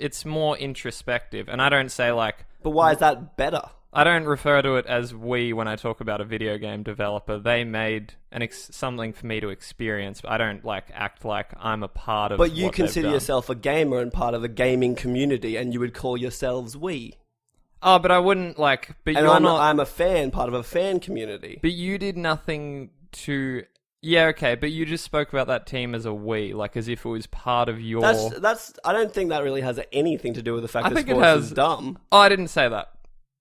it's more introspective, and I don't say like... But why is that better? I don't refer to it as we when I talk about a video game developer. They made something for me to experience. I don't like act like I'm a part of But you what they've consider done. yourself a gamer and part of a gaming community, and you would call yourselves we. Oh, but I wouldn't like... But And you're I'm, not... I'm a fan, part of a fan community. But you did nothing to... Yeah, okay, but you just spoke about that team as a we, like as if it was part of your... That's. I don't think that really has anything to do with the fact that think it sports has... is dumb. Oh, I didn't say that.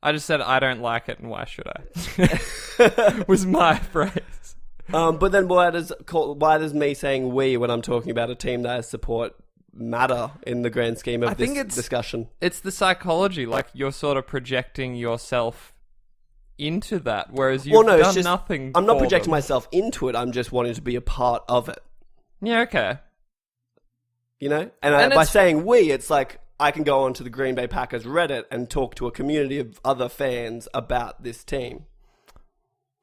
I just said I don't like it, and why should I? Was my phrase. But then why does me saying we when I'm talking about a team that I support matter in the grand scheme of this discussion? It's the psychology, like you're sort of projecting yourself into that, whereas you've done nothing. I'm not projecting myself into it. I'm just wanting to be a part of it. Yeah, okay. You know, and by saying we, it's like I can go onto the Green Bay Packers Reddit and talk to a community of other fans about this team.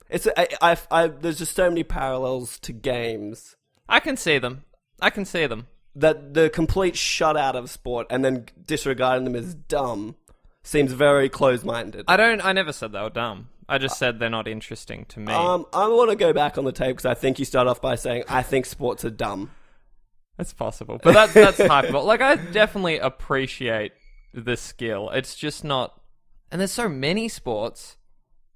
It's there's just so many parallels to games. I can see them. That the complete shutout of sport and then disregarding them as dumb seems very close-minded. I never said they were dumb. I just said they're not interesting to me. I want to go back on the tape because I think you start off by saying, I think sports are dumb. That's possible. But that's hyperbole. Like, I definitely appreciate the skill. It's just not... And there's so many sports,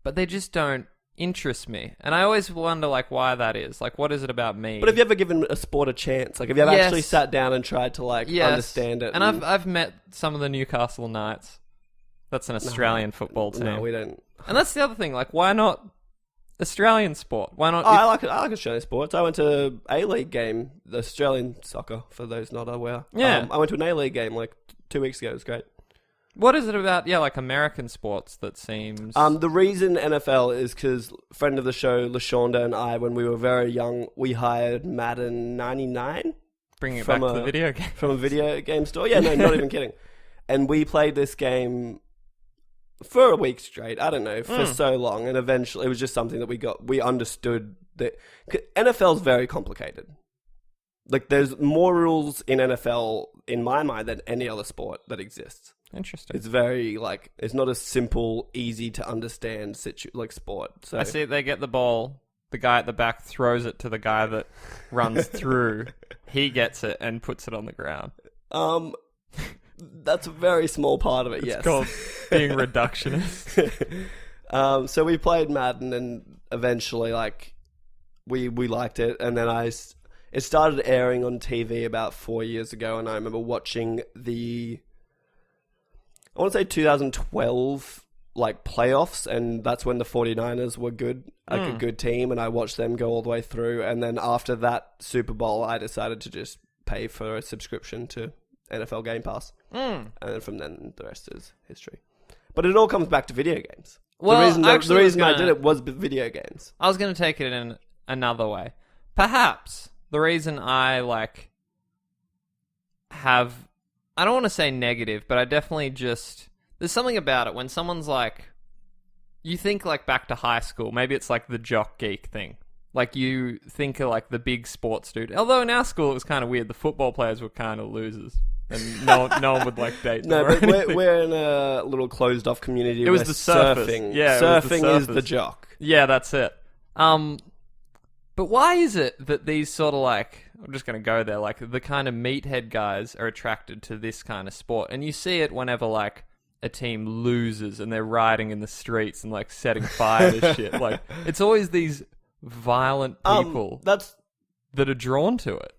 but they just don't interest me. And I always wonder, like, why that is. Like, what is it about me? But have you ever given a sport a chance? Like, have you ever actually sat down and tried to, like, understand it? And I've met some of the Newcastle Knights. That's an Australian football team. No, we don't. And that's the other thing. Like, why not Australian sport? Why not? I like Australian sports. I went to A-League game, the Australian soccer, for those not aware. Yeah. I went to an A-League game like 2 weeks ago. It was great. What is it about, like American sports that seems... The reason NFL is because a friend of the show, LaShonda, and I, when we were very young, we hired Madden 99. Bringing it back to the video game. From a video game store. Yeah, no, not even kidding. And we played this game for a week straight, I don't know, for so long, and eventually it was just something that we understood that NFL's very complicated. Like, there's more rules in NFL, in my mind, than any other sport that exists. Interesting. It's very, like, it's not a simple, easy to understand sport. So I see they get the ball, the guy at the back throws it to the guy that runs through, he gets it and puts it on the ground. That's a very small part of it, yes. It's called being reductionist. So we played Madden, and eventually, like, we liked it, and then it started airing on TV about 4 years ago, and I remember watching I want to say 2012, like, playoffs, and that's when the 49ers were good, like a good team, and I watched them go all the way through, and then after that Super Bowl, I decided to just pay for a subscription to NFL Game Pass. And then from then, the rest is history. But it all comes back to video games. Well, the reason I did it was video games. I was going to take it in another way. Perhaps the reason I, like, have... I don't want to say negative, but I definitely just... There's something about it when someone's like... You think, like, back to high school. Maybe it's like the jock geek thing. Like, you think of, like, the big sports dude. Although in our school, it was kind of weird. The football players were kind of losers. And no one would, like, date them. No, but we're in a little closed-off community. It was the surfers. Surfing. Yeah, surfing is the jock. Yeah, that's it. But why is it that these sort of, like... I'm just going to go there. Like, the kind of meathead guys are attracted to this kind of sport. And you see it whenever, like, a team loses and they're riding in the streets and, like, setting fire to shit. Like, it's always these violent people that are drawn to it.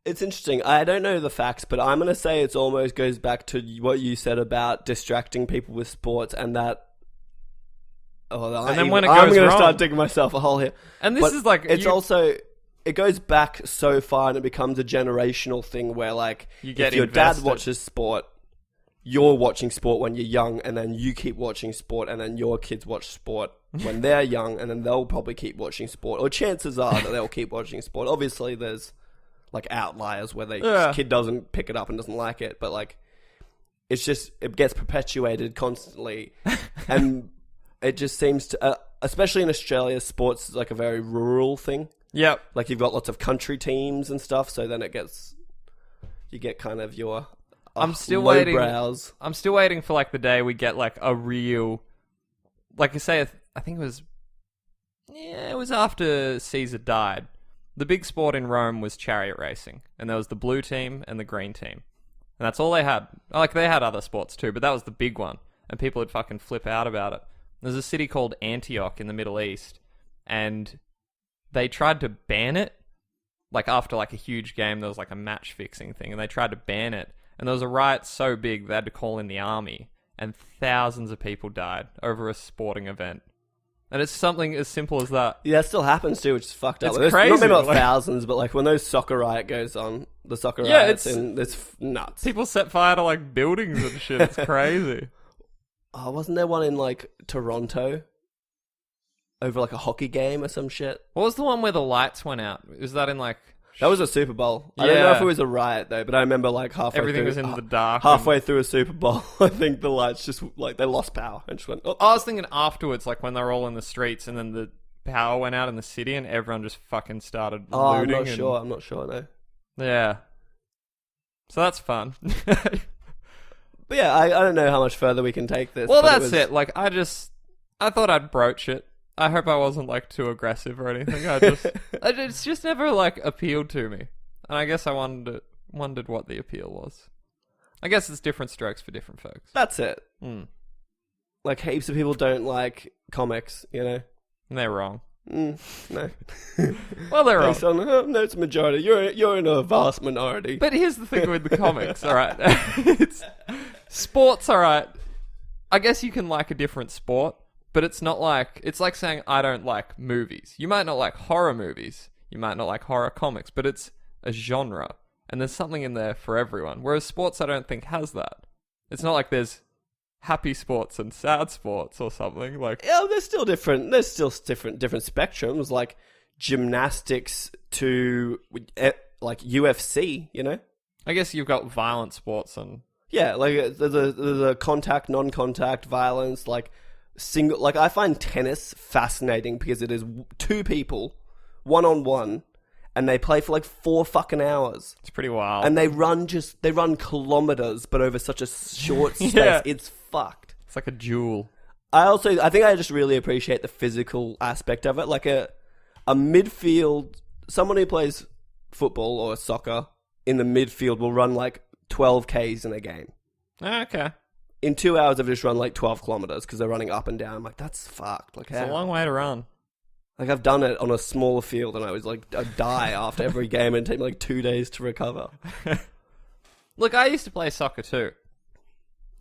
It's interesting. I don't know the facts, but I'm going to say it almost goes back to what you said about distracting people with sports and that... and then when it I'm goes going to wrong, start digging myself a hole here. And this is like... It's also... It goes back so far and it becomes a generational thing where, like, if your dad watches sport, you're watching sport when you're young, and then you keep watching sport, and then your kids watch sport when they're young, and then they'll probably keep watching sport. Or chances are that they'll keep watching sport. Obviously, there's, like, outliers where the kid doesn't pick it up and doesn't like it, but, like, it's just, it gets perpetuated constantly. And it just seems to, especially in Australia, sports is, like, a very rural thing. Yep. Like, you've got lots of country teams and stuff, so then you get kind of your I'm still low waiting. brows. I'm still waiting for like the day we get like a real, like I say, I think it was after Caesar died. The big sport in Rome was chariot racing, and there was the blue team and the green team, and that's all they had. Like they had other sports too, but that was the big one, and people would fucking flip out about it. There's a city called Antioch in the Middle East, and they tried to ban it. Like after like a huge game, there was like a match fixing thing, and they tried to ban it. And there was a riot so big they had to call in the army, and thousands of people died over a sporting event. And it's something as simple as that. Yeah, it still happens too, which is fucked up. It's crazy. Not maybe not thousands, but like when those soccer riot goes on, the soccer riots, it's nuts. People set fire to like buildings and shit. It's crazy. Oh, wasn't there one in like Toronto? Over like a hockey game or some shit. What was the one where the lights went out? Was that in like... That was a Super Bowl. I don't know if it was a riot though, but I remember like everything was in the dark. Halfway through a Super Bowl, I think the lights just like they lost power and just went. Oh. I was thinking afterwards, like when they were all in the streets, and then the power went out in the city, and everyone just fucking started looting. I'm not sure. No. Yeah. So that's fun. But yeah, I don't know how much further we can take this. Well, that's it. Like I thought I'd broach it. I hope I wasn't like too aggressive or anything. It's just never like appealed to me, and I guess I wondered what the appeal was. I guess it's different strokes for different folks. That's it. Like heaps of people don't like comics, you know. And they're wrong. No. Well, they're wrong. No, it's a majority. You're in a vast minority. But here's the thing with the comics. All right, sports. All right. I guess you can like a different sport. But it's not like... It's like saying, I don't like movies. You might not like horror movies. You might not like horror comics. But it's a genre. And there's something in there for everyone. Whereas sports, I don't think, has that. It's not like there's happy sports and sad sports or something. Like... Yeah, there's still different spectrums. Like gymnastics to... like UFC, you know? I guess you've got violent sports and... Yeah, like there's a contact, non-contact, violence, like... I find tennis fascinating because it is two people, one-on-one, and they play for like 4 fucking hours. It's pretty wild. And they run kilometers, but over such a short space. Yeah. It's fucked. It's like a duel. I think I just really appreciate the physical aspect of it. Like a midfield, someone who plays football or soccer in the midfield will run like 12 Ks in a game. Okay. In 2 hours, I've just run like 12 kilometers because they're running up and down. I'm like, that's fucked. Like, it's a long way to run. Like, I've done it on a smaller field, and I'd die after every game and take me like 2 days to recover. Look, I used to play soccer too.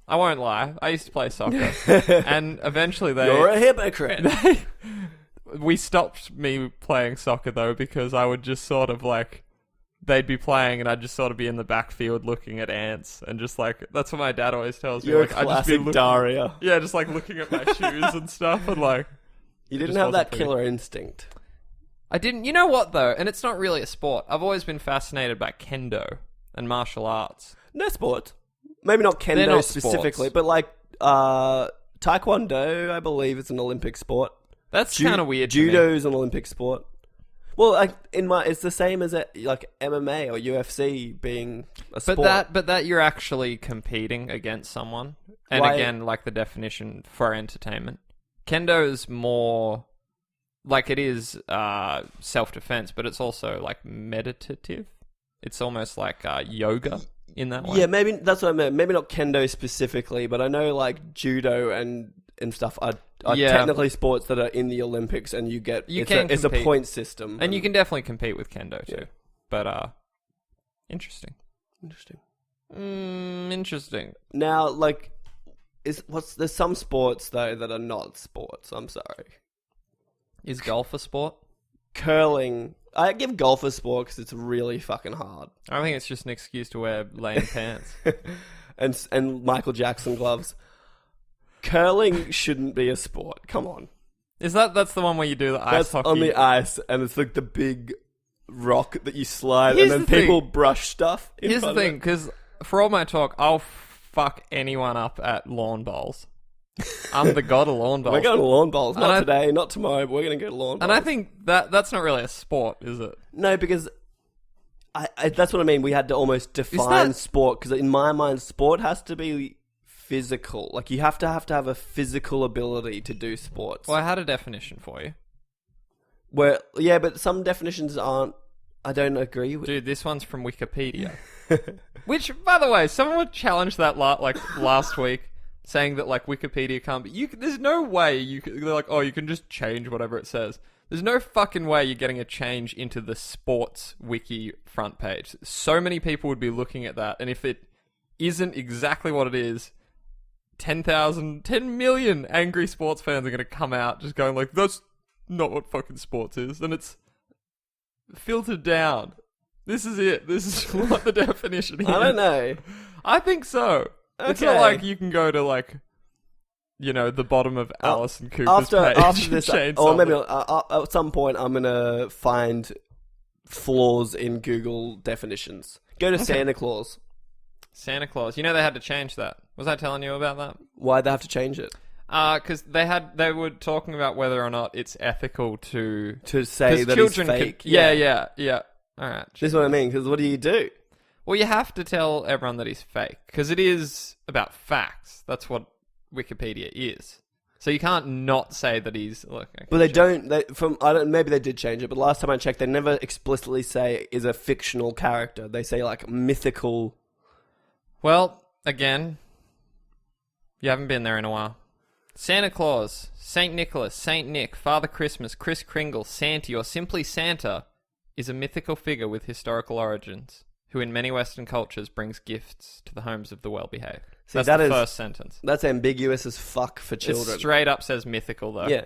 I won't lie. I used to play soccer, and eventually You're a hypocrite. We stopped me playing soccer though because I would just sort of like. They'd be playing and I'd just sort of be in the backfield looking at ants and just like, that's what my dad always tells me. You're like, a classic Daria. Yeah, just like looking at my shoes and stuff and like... You didn't have that killer instinct. I didn't. You know what though? And it's not really a sport. I've always been fascinated by kendo and martial arts. No sport. Maybe not kendo not specifically, sports. but like taekwondo, I believe it's an Olympic sport. That's kind of weird. Judo's an Olympic sport. Well, like it's the same as like MMA or UFC being a sport. But that you're actually competing against someone, and again, like the definition for entertainment, kendo is more like it is self-defense, but it's also like meditative. It's almost like yoga in that way. Yeah, maybe that's what I meant. Maybe not kendo specifically, but I know like judo and stuff are technically sports that are in the Olympics, and it's a point system, and you can definitely compete with kendo too. Yeah. But interesting. Interesting. Now, like, there's some sports though that are not sports. I'm sorry. Is golf a sport? Curling. I give golf a sport because it's really fucking hard. I think it's just an excuse to wear lame pants and Michael Jackson gloves. Curling shouldn't be a sport. Come on. That's the one where you do the ice hockey? That's on the ice, and it's like the big rock that you slide, and then people brush stuff. Here's the thing, because for all my talk, I'll fuck anyone up at lawn bowls. I'm the god of lawn bowls. We're going to lawn bowls. Not today, not tomorrow, but we're going to go to lawn bowls. And I think that's not really a sport, is it? No, because That's what I mean. We had to almost define sport, because in my mind, sport has to be physical. Like, you have to have a physical ability to do sports. Well, I had a definition for you. Yeah, but some definitions aren't. I don't agree with. Dude, this one's from Wikipedia. Which, by the way, someone challenged that last week, saying that like Wikipedia can't be. There's no way they're like, oh, you can just change whatever it says. There's no fucking way you're getting a change into the sports wiki front page. So many people would be looking at that, and if it isn't exactly what it is, 10 million angry sports fans are going to come out just going like, that's not what fucking sports is, and it's filtered down. This is it. This is what the definition is. I don't know. I think so. Okay. It's not like you can go to like, you know, the bottom of Alison Cooper's page after this, or maybe at some point I'm gonna find flaws in Google definitions. Go to Santa Claus. Santa Claus. You know they had to change that. Was I telling you about that? Why'd they have to change it? Because they were talking about whether or not it's ethical to say that it's fake. Yeah. All right. This is what I mean. Because what do you do? Well, you have to tell everyone that he's fake, because it is about facts. That's what Wikipedia is. So you can't not say that he's. Look, but they don't. Maybe they did change it, but last time I checked, they never explicitly say is a fictional character. They say like mythical. Well, again, you haven't been there in a while. Santa Claus, Saint Nicholas, Saint Nick, Father Christmas, Kris Kringle, Santy, or simply Santa is a mythical figure with historical origins, who in many Western cultures brings gifts to the homes of the well-behaved. That's the first sentence. That's ambiguous as fuck for children. It straight up says mythical, though. Yeah.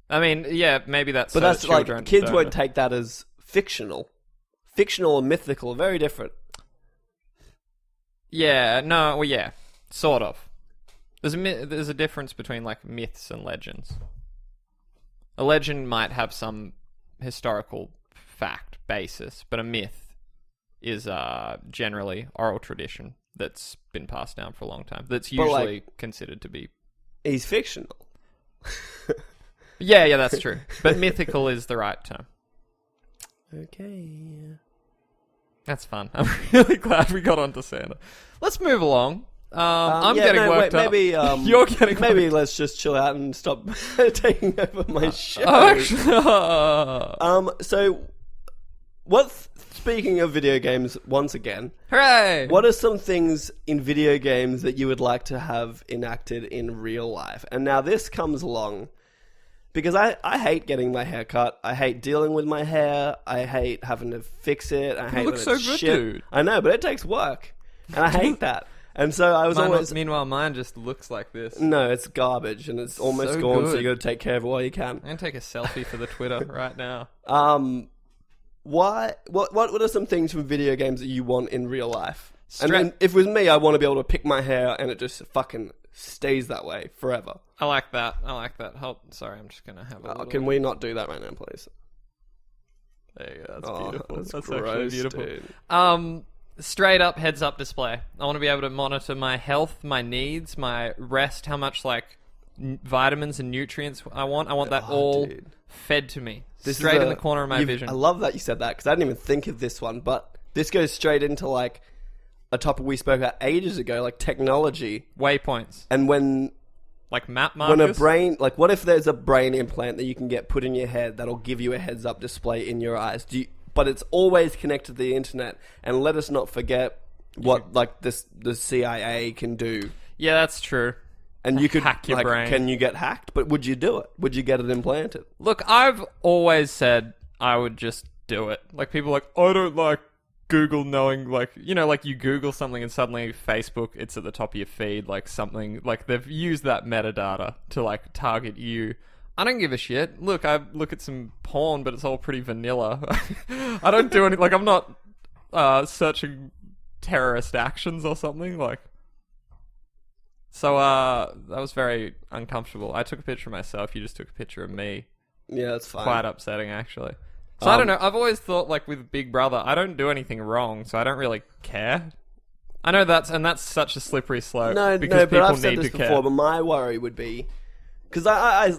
I mean, yeah, maybe that's... But that's like, kids won't take that as fictional. Fictional and mythical are very different. Yeah, no, well, yeah, sort of. There's a difference between, like, myths and legends. A legend might have some historical fact basis, but a myth is generally oral tradition that's been passed down for a long time. That's usually considered to be... He's fictional. Yeah, that's true. But mythical is the right term. Okay. That's fun. I'm really glad we got onto Santa. Let's move along. I'm getting worked up. Maybe, you're getting maybe worked let's just chill out and stop taking over my show. So, speaking of video games, once again, hooray! What are some things in video games that you would like to have enacted in real life? And now this comes along because I hate getting my hair cut. I hate dealing with my hair. I hate having to fix it. I hate it looks so good, shit. Dude. I know, but it takes work, and I hate that. And so I was always... Meanwhile, mine just looks like this. No, it's garbage, and it's almost so gone, good. so you got to take care of it while you can. I'm going to take a selfie for the Twitter right now. What are some things from video games that you want in real life? And then, if it was me, I want to be able to pick my hair, and it just fucking stays that way forever. I like that. Sorry, I'm just going to have a little... Can we not do that right now, please? There you go. That's beautiful. That's gross, actually beautiful. Dude. Straight up heads-up display. I want to be able to monitor my health, my needs, my rest, how much like vitamins and nutrients I want. I want that all fed to me. Straight in the corner of my vision. I love that you said that, because I didn't even think of this one, but this goes straight into like a topic we spoke about ages ago, like technology. Waypoints. And when... Like map markers? When a brain... Like, what if there's a brain implant that you can get put in your head that'll give you a heads-up display in your eyes? But it's always connected to the internet, and let us not forget what like the CIA can do. Yeah, that's true. And you could hack your brain. Can you get hacked? But would you do it? Would you get it implanted? Look, I've always said I would just do it. Like, people are like, I don't like Google knowing, like, you know, like you Google something and suddenly Facebook, it's at the top of your feed, like something, like they've used that metadata to like target you. I don't give a shit. Look, I look at some porn, but it's all pretty vanilla. I don't do any, like, I'm not searching terrorist actions or something, like. So, that was very uncomfortable. I took a picture of myself, you just took a picture of me. Yeah, that's fine. Quite upsetting, actually. So, I don't know, I've always thought, like, with Big Brother, I don't do anything wrong, so I don't really care. I know that's such a slippery slope. No, because but I've said need this to before, care. but my worry would be Because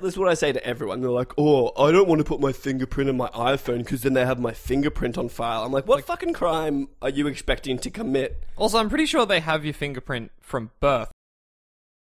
this is what I say to everyone. They're like, oh, I don't want to put my fingerprint on my iPhone because then they have my fingerprint on file. I'm like, what fucking crime are you expecting to commit? Also, I'm pretty sure they have your fingerprint from birth.